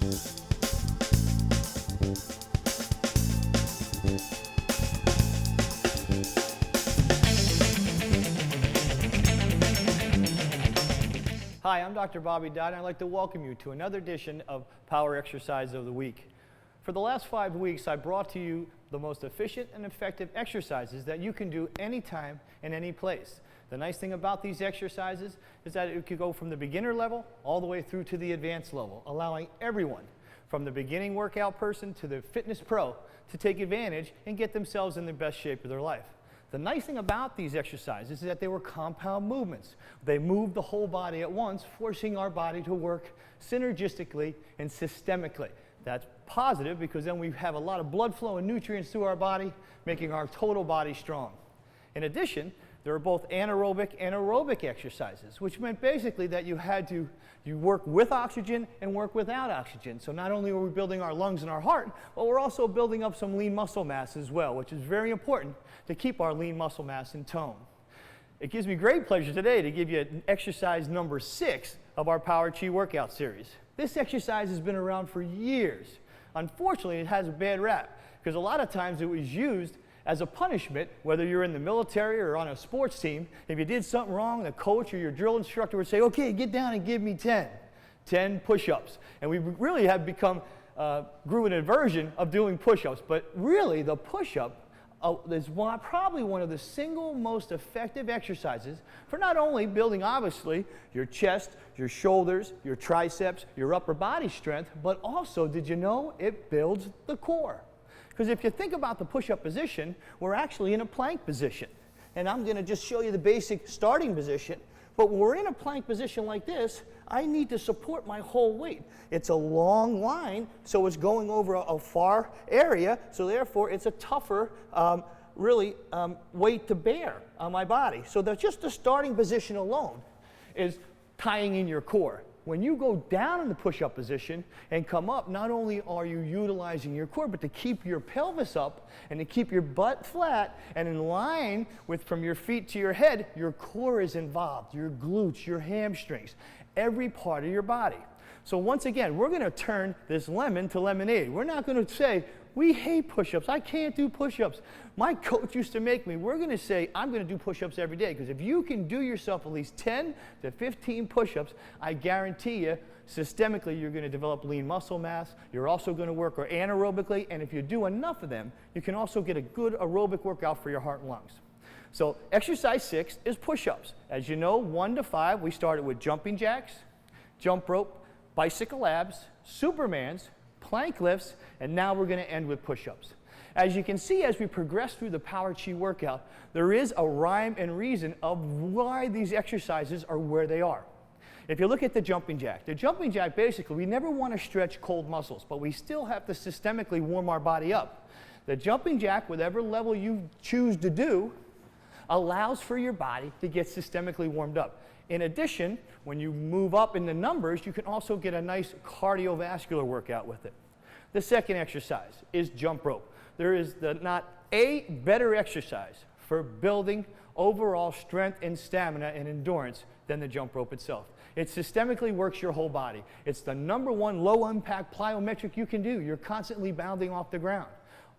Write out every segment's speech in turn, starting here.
Hi, I'm Dr. Bobby Dodd, and I'd like to welcome you to another edition of Power Exercise of the Week. For the last 5 weeks, I brought to you the most efficient and effective exercises that you can do anytime and any place. The nice thing about these exercises is that it could go from the beginner level all the way through to the advanced level, allowing everyone, from the beginning workout person to the fitness pro, to take advantage and get themselves in the best shape of their life. The nice thing about these exercises is that they were compound movements. They move the whole body at once, forcing our body to work synergistically and systemically. That's positive because then we have a lot of blood flow and nutrients through our body, making our total body strong. In addition, there are both anaerobic and aerobic exercises, which meant basically that you work with oxygen and work without oxygen. So not only are we building our lungs and our heart, but we're also building up some lean muscle mass as well, which is very important to keep our lean muscle mass in tone. It gives me great pleasure today to give you exercise number 6 of our Power Chi workout series. This exercise has been around for years. Unfortunately, it has a bad rap because a lot of times it was used as a punishment, whether you're in the military or on a sports team. If you did something wrong, the coach or your drill instructor would say, okay, get down and give me 10 push-ups. And we really have become, grew an aversion of doing push-ups. But really, the push-up is probably one of the single most effective exercises for not only building, obviously, your chest, your shoulders, your triceps, your upper body strength, but also, did you know, it builds the core. Because if you think about the push-up position, we're actually in a plank position. And I'm going to just show you the basic starting position. But when we're in a plank position like this, I need to support my whole weight. It's a long line, so it's going over a far area, so therefore it's a tougher, weight to bear on my body. So that's just the starting position alone is tying in your core. When you go down in the push-up position and come up, not only are you utilizing your core, but to keep your pelvis up and to keep your butt flat and in line with from your feet to your head, your core is involved, your glutes, your hamstrings, every part of your body. So once again, we're going to turn this lemon to lemonade. We're not going to say, we hate push-ups. I can't do push-ups. My coach used to make me. We're going to say, I'm going to do push-ups every day. Because if you can do yourself at least 10 to 15 push-ups, I guarantee you, systemically, you're going to develop lean muscle mass. You're also going to work anaerobically. And if you do enough of them, you can also get a good aerobic workout for your heart and lungs. So exercise 6 is push-ups. As you know, 1 to 5, we started with jumping jacks, jump rope, bicycle abs, Supermans, plank lifts, and now we're going to end with push-ups. As you can see, as we progress through the Power Chi workout, there is a rhyme and reason of why these exercises are where they are. If you look at the jumping jack basically, we never want to stretch cold muscles, but we still have to systemically warm our body up. The jumping jack, whatever level you choose to do, allows for your body to get systemically warmed up. In addition, when you move up in the numbers, you can also get a nice cardiovascular workout with it. The second exercise is jump rope. There is not a better exercise for building overall strength and stamina and endurance than the jump rope itself. It systemically works your whole body. It's the #1 low-impact plyometric you can do. You're constantly bounding off the ground.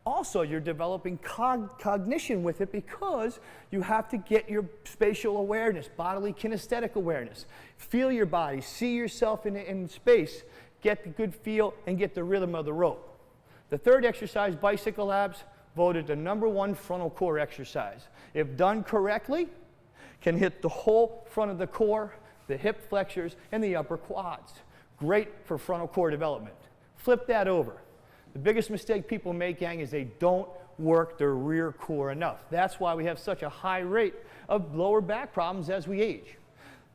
Also, you're developing cognition with it because you have to get your spatial awareness, bodily kinesthetic awareness. Feel your body, see yourself in space, get the good feel, and get the rhythm of the rope. The third exercise, bicycle abs, voted the #1 frontal core exercise. If done correctly, can hit the whole front of the core, the hip flexors, and the upper quads. Great for frontal core development. Flip that over. The biggest mistake people make, gang, is they don't work their rear core enough. That's why we have such a high rate of lower back problems as we age.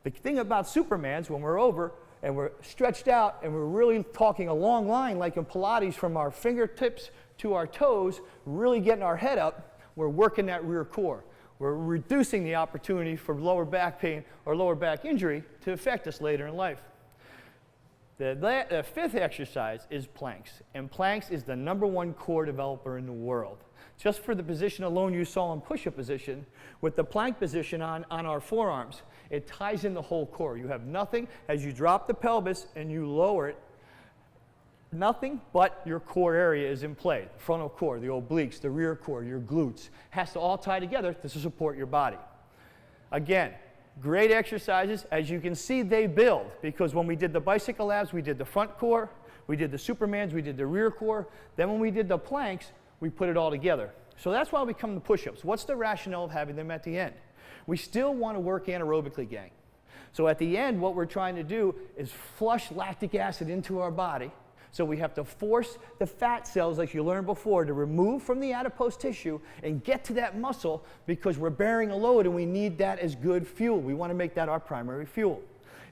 The thing about Supermans, when we're over and we're stretched out and we're really talking a long line like in Pilates from our fingertips to our toes, really getting our head up, we're working that rear core. We're reducing the opportunity for lower back pain or lower back injury to affect us later in life. The fifth exercise is planks, and planks is the #1 core developer in the world. Just for the position alone you saw in push-up position, with the plank position on our forearms, it ties in the whole core. You have nothing, as you drop the pelvis and you lower it, nothing but your core area is in play. The frontal core, the obliques, the rear core, your glutes. Has to all tie together to support your body. Again, great exercises. As you can see, they build, because when we did the bicycle abs, we did the front core, we did the Supermans, we did the rear core. Then when we did the planks, we put it all together. So that's why we come to push-ups. What's the rationale of having them at the end? We still want to work anaerobically, gang. So at the end, what we're trying to do is flush lactic acid into our body. So we have to force the fat cells, like you learned before, to remove from the adipose tissue and get to that muscle, because we're bearing a load and we need that as good fuel. We want to make that our primary fuel.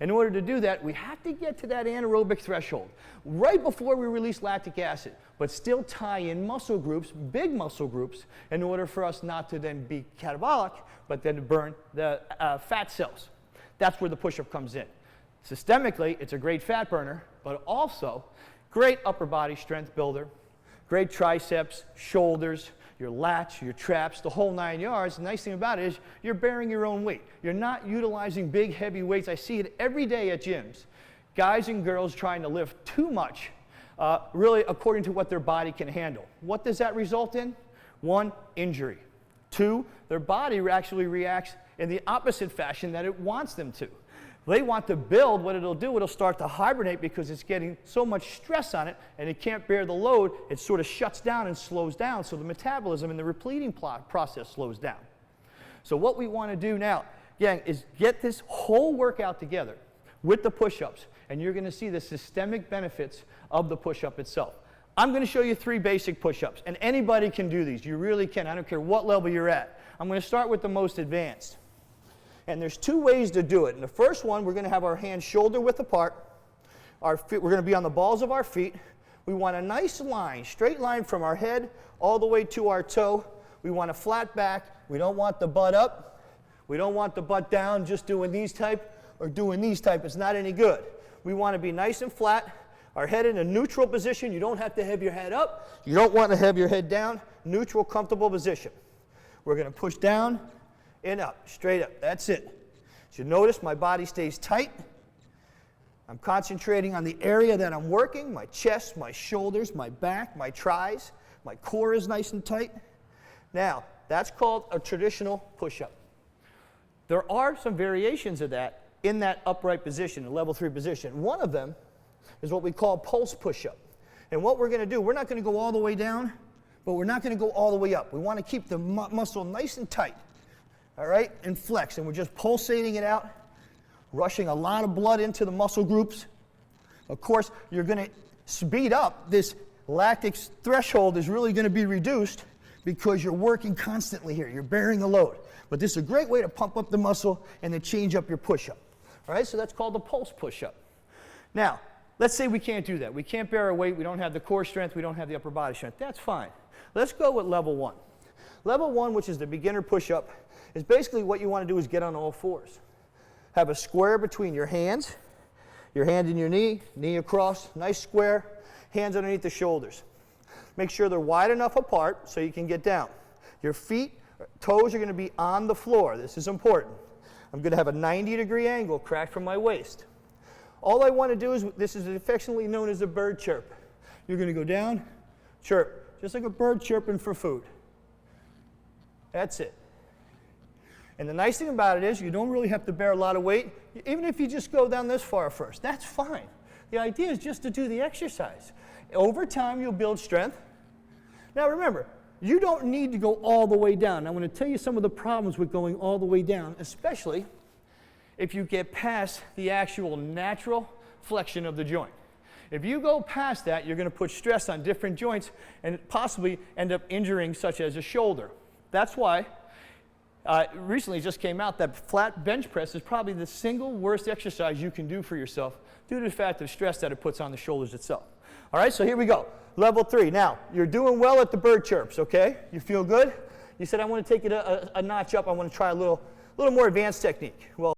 In order to do that, we have to get to that anaerobic threshold right before we release lactic acid, but still tie in muscle groups, big muscle groups, in order for us not to then be catabolic, but then to burn the fat cells. That's where the push-up comes in. Systemically, it's a great fat burner, but also great upper body strength builder, great triceps, shoulders, your lats, your traps, the whole 9 yards. The nice thing about it is you're bearing your own weight. You're not utilizing big, heavy weights. I see it every day at gyms. Guys and girls trying to lift too much, really according to what their body can handle. What does that result in? 1, injury. 2, their body actually reacts in the opposite fashion that it wants them to. They want to build. What it'll do, it'll start to hibernate because it's getting so much stress on it and it can't bear the load. It sort of shuts down and slows down, so the metabolism and the repleting process slows down. So what we want to do now, again, is get this whole workout together with the push-ups, and you're going to see the systemic benefits of the push-up itself. I'm going to show you 3 basic push-ups, and anybody can do these. You really can. I don't care what level you're at. I'm going to start with the most advanced. And there's 2 ways to do it. In the first one, we're going to have our hands shoulder width apart. Our feet, we're going to be on the balls of our feet. We want a nice line, straight line from our head all the way to our toe. We want a flat back. We don't want the butt up. We don't want the butt down, just doing these type or doing these type. It's not any good. We want to be nice and flat. Our head in a neutral position. You don't have to have your head up. You don't want to have your head down. Neutral, comfortable position. We're going to push down and up, straight up. That's it. So notice my body stays tight. I'm concentrating on the area that I'm working, my chest, my shoulders, my back, my tris. My core is nice and tight. Now, that's called a traditional push-up. There are some variations of that in that upright position, a level 3 position. One of them is what we call pulse push-up. And what we're going to do, we're not going to go all the way down, but we're not going to go all the way up. We want to keep the muscle nice and tight. All right, and flex, and we're just pulsating it out, rushing a lot of blood into the muscle groups. Of course, you're going to speed up. This lactic threshold is really going to be reduced because you're working constantly here. You're bearing the load. But this is a great way to pump up the muscle and to change up your push-up. All right, so that's called the pulse push-up. Now, let's say we can't do that. We can't bear our weight. We don't have the core strength. We don't have the upper body strength. That's fine. Let's go with level 1. Level 1, which is the beginner push-up, is basically what you want to do is get on all 4s. Have a square between your hands, your hand and your knee, knee across, nice square, hands underneath the shoulders. Make sure they're wide enough apart so you can get down. Your feet, toes are going to be on the floor. This is important. I'm going to have a 90-degree angle cracked from my waist. All I want to do is, this is affectionately known as a bird chirp. You're going to go down, chirp, just like a bird chirping for food. That's it. And the nice thing about it is you don't really have to bear a lot of weight. Even if you just go down this far first, that's fine. The idea is just to do the exercise. Over time, you'll build strength. Now remember, you don't need to go all the way down. I'm going to tell you some of the problems with going all the way down, especially if you get past the actual natural flexion of the joint. If you go past that, you're going to put stress on different joints and possibly end up injuring, such as a shoulder. That's why recently it just came out that flat bench press is probably the single worst exercise you can do for yourself due to the fact of stress that it puts on the shoulders itself. All right, so here we go. Level 3. Now, you're doing well at the bird chirps, okay? You feel good? You said, I want to take it a notch up. I want to try a little more advanced technique. Well,